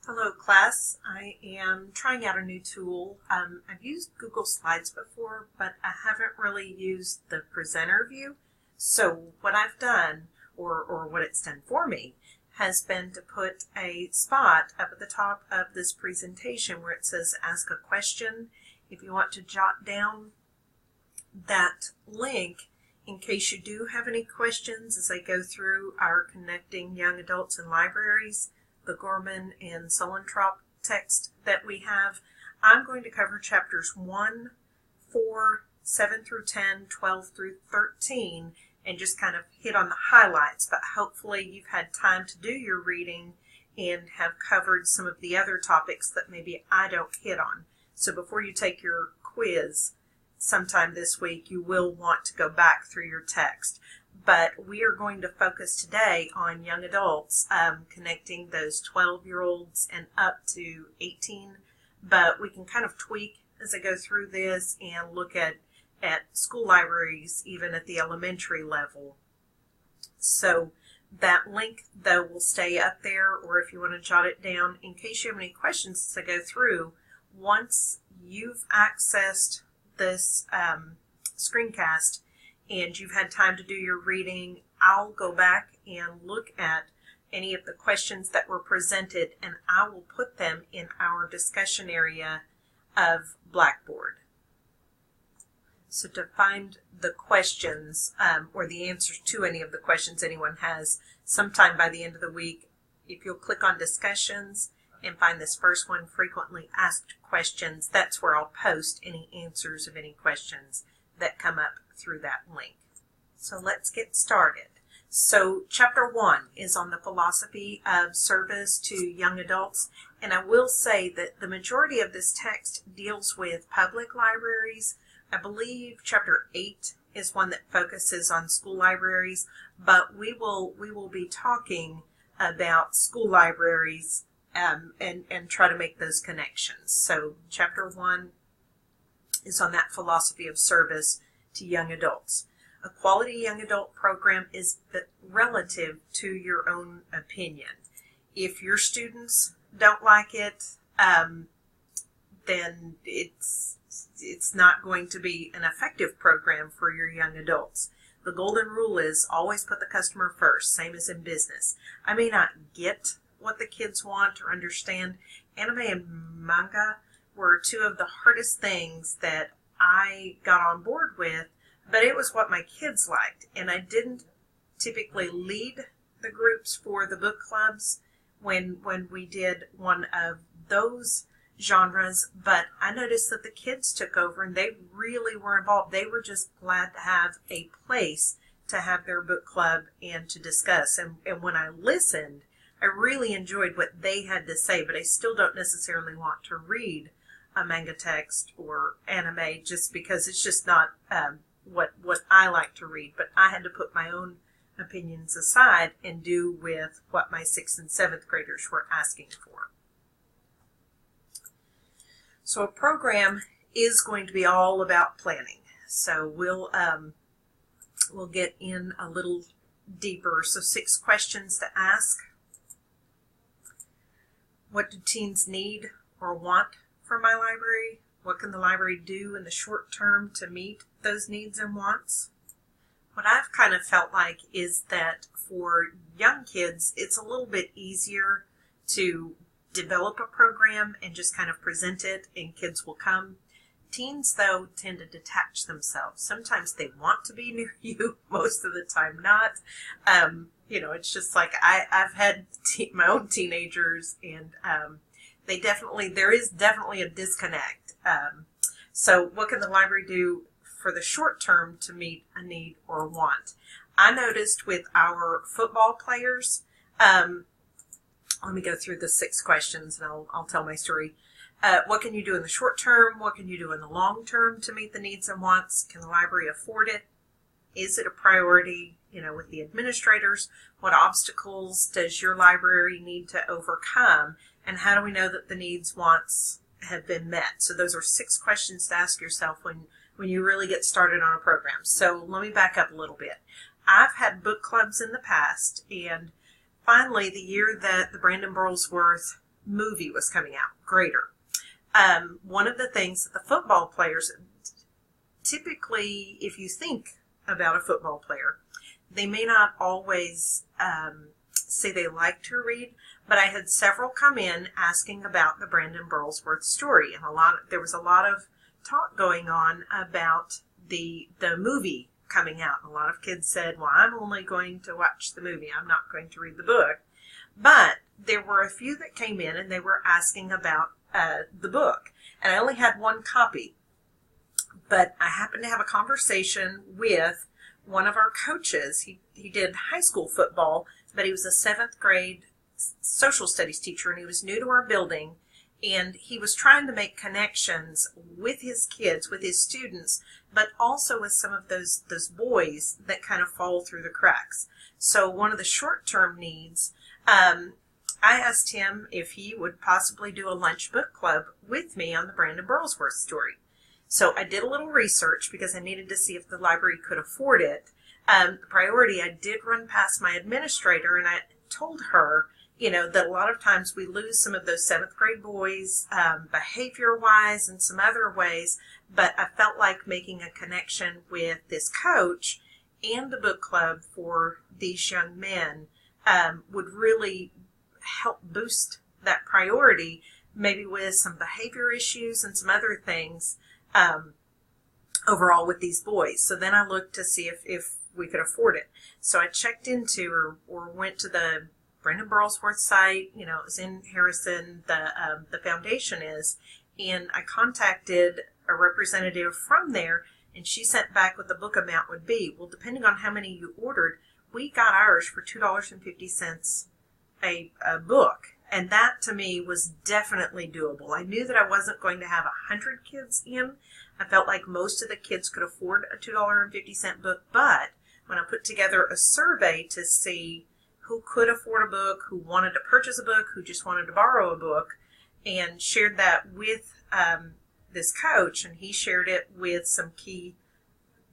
Hello class, I am trying out a new tool. I've used Google Slides before, but I haven't really used the presenter view. So what I've done, or what it's done for me, has been to put a spot up at the top of this presentation where it says ask a question. If you want to jot down that link in case you do have any questions as I go through our Connecting Young Adults in Libraries, the Gorman and Solentrop text that we have. I'm going to cover chapters 1, 4, 7 through 10, 12 through 13, and just kind of hit on the highlights, but hopefully you've had time to do your reading and have covered some of the other topics that maybe I don't hit on. So before you take your quiz sometime this week, you will want to go back through your text. But we are going to focus today on young adults, connecting those 12-year-olds and up to 18. But we can kind of tweak as I go through this and look at school libraries, even at the elementary level. So that link, though, will stay up there, or if you want to jot it down in case you have any questions as I go through. Once you've accessed this screencast, and you've had time to do your reading, I'll go back and look at any of the questions that were presented, and I will put them in our discussion area of Blackboard. So to find the questions or the answers to any of the questions anyone has, sometime by the end of the week, if you'll click on discussions and find this first one, frequently asked questions, that's where I'll post any answers of any questions that come up through that link. So let's get started. So chapter 1 is on the philosophy of service to young adults, and I will say that the majority of this text deals with public libraries. I believe chapter 8 is one that focuses on school libraries, but we will be talking about school libraries and try to make those connections. So chapter 1 is on that philosophy of service to young adults. A quality young adult program is relative to your own opinion. If your students don't like it, then it's not going to be an effective program for your young adults. The golden rule is always put the customer first, same as in business. I may not get what the kids want or understand. Anime and manga were two of the hardest things that I got on board with, but it was what my kids liked, and I didn't typically lead the groups for the book clubs when we did one of those genres, but I noticed that the kids took over and they really were involved. They were just glad to have a place to have their book club and to discuss, and when I listened, I really enjoyed what they had to say, but I still don't necessarily want to read a manga text or anime just because it's just not what I like to read. But I had to put my own opinions aside and do with what my 6th and 7th graders were asking for. So a program is going to be all about planning. So we'll get in a little deeper. So 6 questions to ask. What do teens need or want from my library? What can the library do in the short term to meet those needs and wants? What I've kind of felt like is that for young kids, it's a little bit easier to develop a program and just kind of present it and kids will come. Teens, though, tend to detach themselves. Sometimes they want to be near you, most of the time not. It's just like I've had my own teenagers, and there is definitely a disconnect. So what can the library do for the short term to meet a need or want? I noticed with our football players, let me go through the 6 questions and I'll tell my story. What can you do in the short term? What can you do in the long term to meet the needs and wants? Can the library afford it? Is it a priority? With the administrators, what obstacles does your library need to overcome? And how do we know that the needs, wants have been met? So those are 6 questions to ask yourself when you really get started on a program. So let me back up a little bit. I've had book clubs in the past, and finally the year that the Brandon Burlsworth movie was coming out, Greater. One of the things that the football players, typically, if you think about a football player, they may not always say they like to read, but I had several come in asking about the Brandon Burlsworth story, and there was a lot of talk going on about the movie coming out. And a lot of kids said, well, I'm only going to watch the movie. I'm not going to read the book. But there were a few that came in and they were asking about the book. And I only had one copy. But I happened to have a conversation with one of our coaches. He did high school football, but he was a 7th grade social studies teacher, and he was new to our building. And he was trying to make connections with his kids, with his students, but also with some of those boys that kind of fall through the cracks. So one of the short-term needs, I asked him if he would possibly do a lunch book club with me on the Brandon Burlsworth story. So I did a little research because I needed to see if the library could afford it. The priority, I did run past my administrator, and I told her, that a lot of times we lose some of those 7th grade boys, behavior-wise and some other ways, but I felt like making a connection with this coach and the book club for these young men would really help boost that priority, maybe with some behavior issues and some other things overall with these boys. So then I looked to see if we could afford it. So I checked into or went to the Brandon Burlsworth site. It was in Harrison, the foundation is, and I contacted a representative from there, and she sent back what the book amount would be. Well, depending on how many you ordered, we got ours for $2.50 a book, and that to me was definitely doable. I knew that I wasn't going to have 100 kids in. I felt like most of the kids could afford a $2.50 book, but when I put together a survey to see who could afford a book, who wanted to purchase a book, who just wanted to borrow a book, and shared that with this coach, and he shared it with some key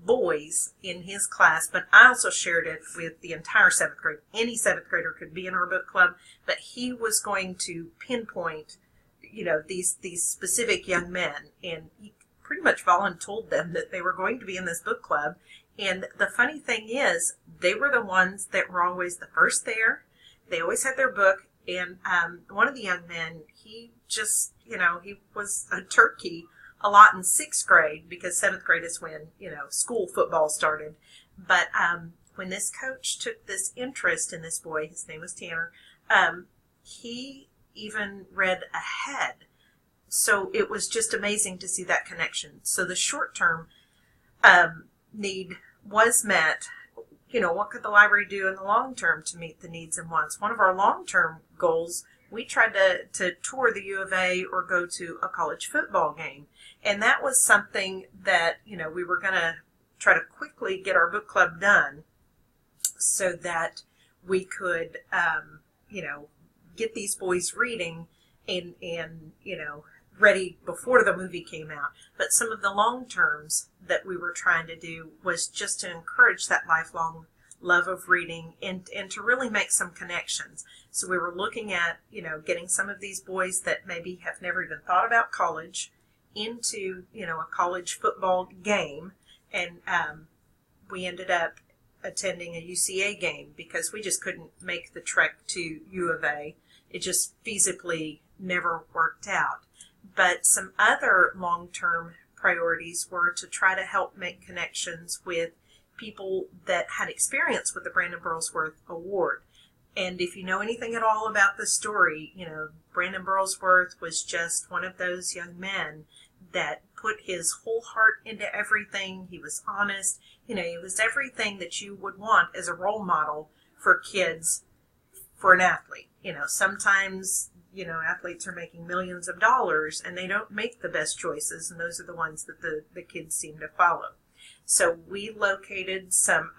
boys in his class, but I also shared it with the entire 7th grade. Any 7th grader could be in our book club, but he was going to pinpoint, these specific young men, and he pretty much voluntold them that they were going to be in this book club. And the funny thing is, they were the ones that were always the first there. They always had their book. And one of the young men, he just, he was a turkey a lot in 6th grade, because 7th grade is when, school football started. But when this coach took this interest in this boy, his name was Tanner, he even read ahead. So it was just amazing to see that connection. So the short-term need was met. What could the library do in the long term to meet the needs and wants? One of our long-term goals, we tried to tour the U of A or go to a college football game. And that was something that, we were going to try to quickly get our book club done so that we could, get these boys reading and ready before the movie came out. But some of the long terms that we were trying to do was just to encourage that lifelong love of reading and to really make some connections. So we were looking at, getting some of these boys that maybe have never even thought about college into, a college football game. And we ended up attending a UCA game because we just couldn't make the trek to U of A. It just feasibly never worked out. But some other long-term priorities were to try to help make connections with people that had experience with the Brandon Burlsworth Award. And if you know anything at all about the story, Brandon Burlsworth was just one of those young men that put his whole heart into everything. He was honest. He was everything that you would want as a role model for kids, for an athlete. Sometimes athletes are making millions of dollars and they don't make the best choices, and those are the ones that the kids seem to follow. So we located some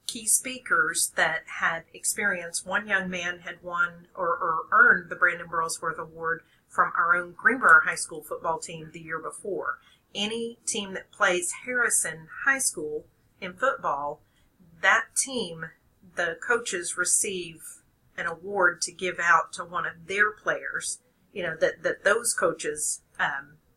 key speakers that had experience. One young man had won or earned the Brandon Burlsworth Award from our own Greenbrier High School football team the year before. Any team that plays Harrison High School in football, that team, the coaches receive an award to give out to one of their players, that those coaches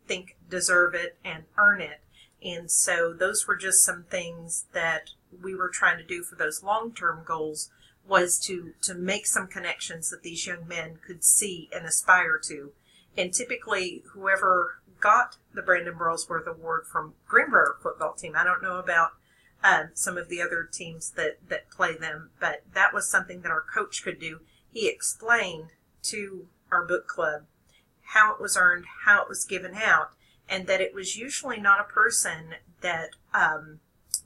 think deserve it and earn it. And so those were just some things that we were trying to do for those long-term goals, was to make some connections that these young men could see and aspire to. And typically whoever got the Brandon Burlsworth Award from Greenbrier football team, I don't know about some of the other teams that play them, but that was something that our coach could do. He explained to our book club how it was earned, how it was given out, and that it was usually not a person that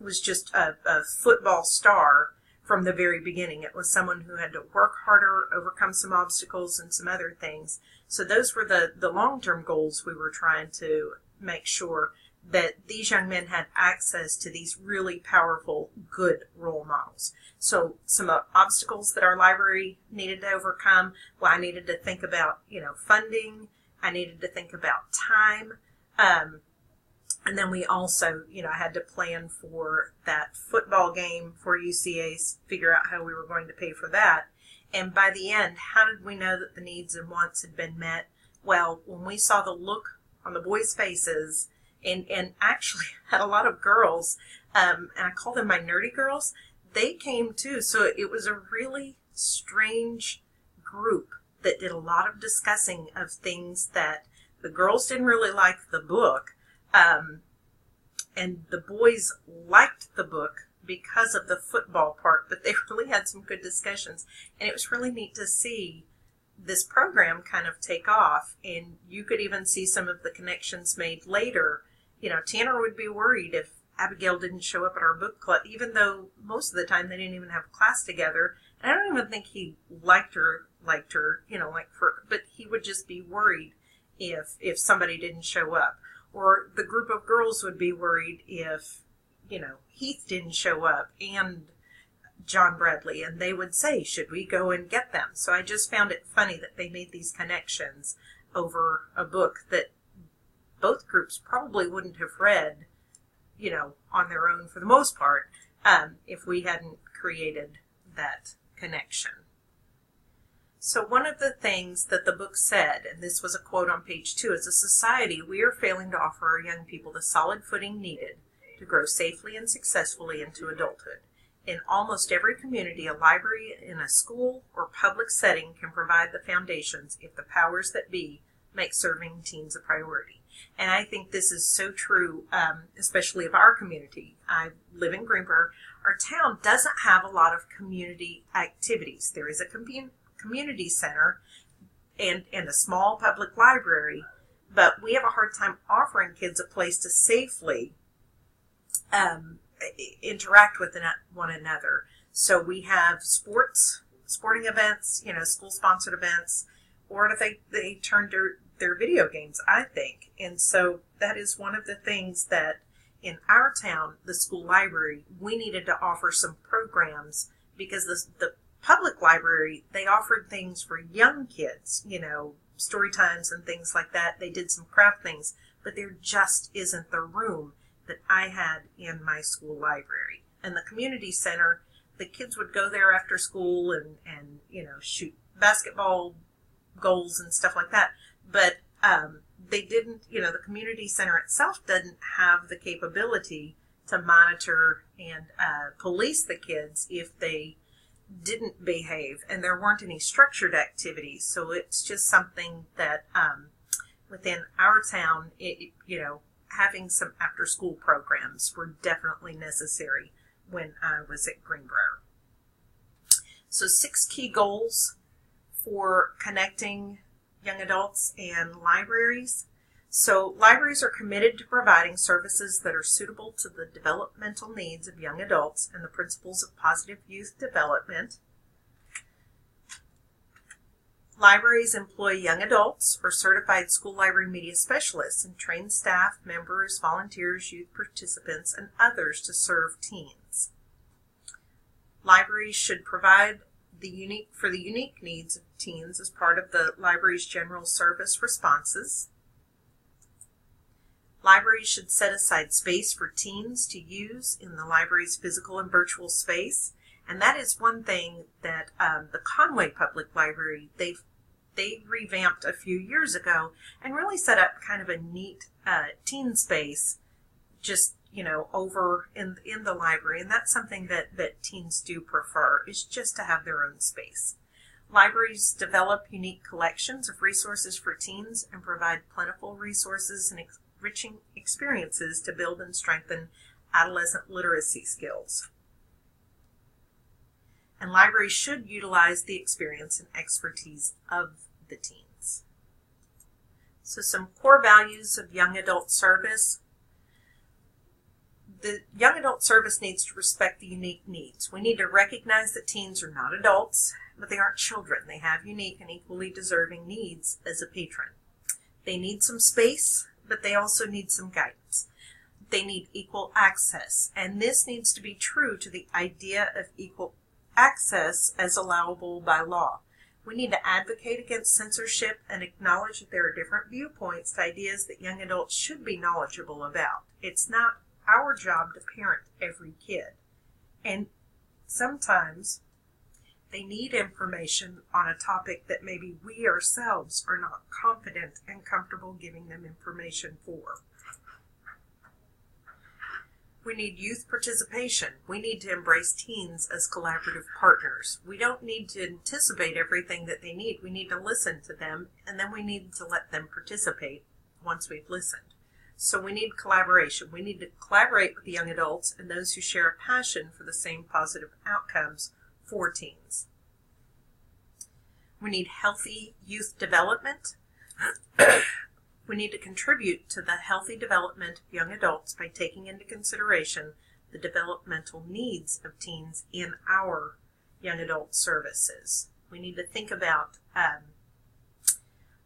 was just a football star from the very beginning. It was someone who had to work harder, overcome some obstacles and some other things. So those were the long-term goals we were trying to make sure that these young men had access to these really powerful, good role models. So some obstacles that our library needed to overcome, well, I needed to think about, funding. I needed to think about time. And then we also, I had to plan for that football game for UCA's, figure out how we were going to pay for that. And by the end, how did we know that the needs and wants had been met? Well, when we saw the look on the boys' faces, and actually had a lot of girls, and I call them my nerdy girls, they came too. So it was a really strange group that did a lot of discussing of things that the girls didn't really like the book, and the boys liked the book because of the football part, but they really had some good discussions. And it was really neat to see this program kind of take off, and you could even see some of the connections made later. Tanner would be worried if Abigail didn't show up at our book club, even though most of the time they didn't even have class together. And I don't even think he liked her, but he would just be worried if somebody didn't show up. Or the group of girls would be worried if, Heath didn't show up and John Bradley, and they would say, should we go and get them? So I just found it funny that they made these connections over a book that both groups probably wouldn't have read, on their own for the most part, if we hadn't created that connection. So one of the things that the book said, and this was a quote on page 2, as a society, we are failing to offer our young people the solid footing needed to grow safely and successfully into adulthood. In almost every community, a library in a school or public setting can provide the foundations if the powers that be make serving teens a priority. And I think this is so true, especially of our community. I live in Greenbrier. Our town doesn't have a lot of community activities. There is a community center and a small public library, but we have a hard time offering kids a place to safely interact with one another. So we have sporting events, school-sponsored events, or they turn to their video games, I think. And so that is one of the things that in our town, the school library, we needed to offer some programs, because the public library, they offered things for young kids, story times and things like that. They did some craft things, but there just isn't the room that I had in my school library. And the community center, the kids would go there after school and shoot basketball goals and stuff like that. But they didn't, the community center itself didn't have the capability to monitor and police the kids if they didn't behave, and there weren't any structured activities. So it's just something that within our town, having some after-school programs were definitely necessary when I was at Greenbrier. So 6 key goals for connecting young adults and libraries. So libraries are committed to providing services that are suitable to the developmental needs of young adults and the principles of positive youth development. Libraries employ young adults or certified school library media specialists and train staff, members, volunteers, youth participants, and others to serve teens. Libraries should provide for the unique needs of teens as part of the library's general service responses. Libraries should set aside space for teens to use in the library's physical and virtual space, And that is one thing that the Conway Public Library, they revamped a few years ago and really set up kind of a neat teen space just, over in the library. And that's something that teens do prefer, is just to have their own space. Libraries develop unique collections of resources for teens and provide plentiful resources and enriching experiences to build and strengthen adolescent literacy skills. And libraries should utilize the experience and expertise of the teens. So some core values of young adult service. The young adult service needs to respect the unique needs. We need to recognize that teens are not adults, but they aren't children. They have unique and equally deserving needs as a patron. They need some space, but they also need some guidance. They need equal access, and this needs to be true to the idea of equal access as allowable by law. We need to advocate against censorship and acknowledge that there are different viewpoints to ideas that young adults should be knowledgeable about. It's not our job to parent every kid, and sometimes they need information on a topic that maybe we ourselves are not confident and comfortable giving them information for. We need youth participation. We need to embrace teens as collaborative partners. We don't need to anticipate everything that they need. We need to listen to them, and then we need to let them participate once we've listened. So we need collaboration. We need to collaborate with the young adults and those who share a passion for the same positive outcomes for teens. We need healthy youth development. We need to contribute to the healthy development of young adults by taking into consideration the developmental needs of teens in our young adult services. We need to think about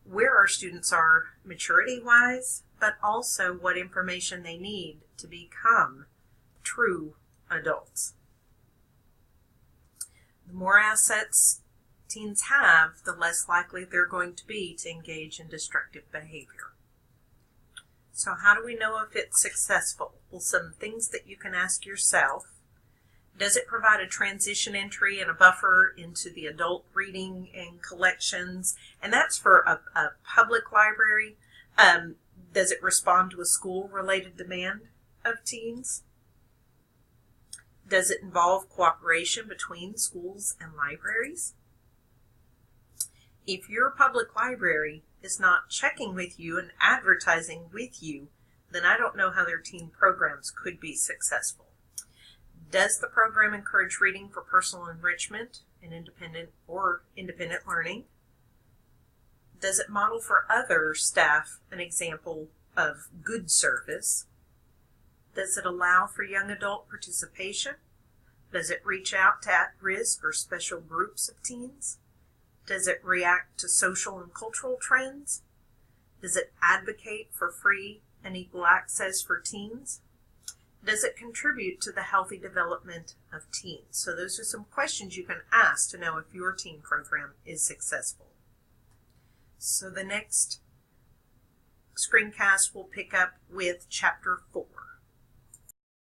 where our students are maturity-wise, but also what information they need to become true adults. The more assets teens have, the less likely they're going to be to engage in destructive behavior. So how do we know if it's successful? Well, some things that you can ask yourself. Does it provide a transition entry and a buffer into the adult reading and collections? And that's for a public library. Does it respond to a school-related demand of teens? Does it involve cooperation between schools and libraries? If your public library is not checking with you and advertising with you, then I don't know how their teen programs could be successful. Does the program encourage reading for personal enrichment and independent learning? Does it model for other staff an example of good service? Does it allow for young adult participation? Does it reach out to at-risk or special groups of teens? Does it react to social and cultural trends? Does it advocate for free and equal access for teens? Does it contribute to the healthy development of teens? So those are some questions you can ask to know if your teen program is successful. So the next screencast will pick up with Chapter 4.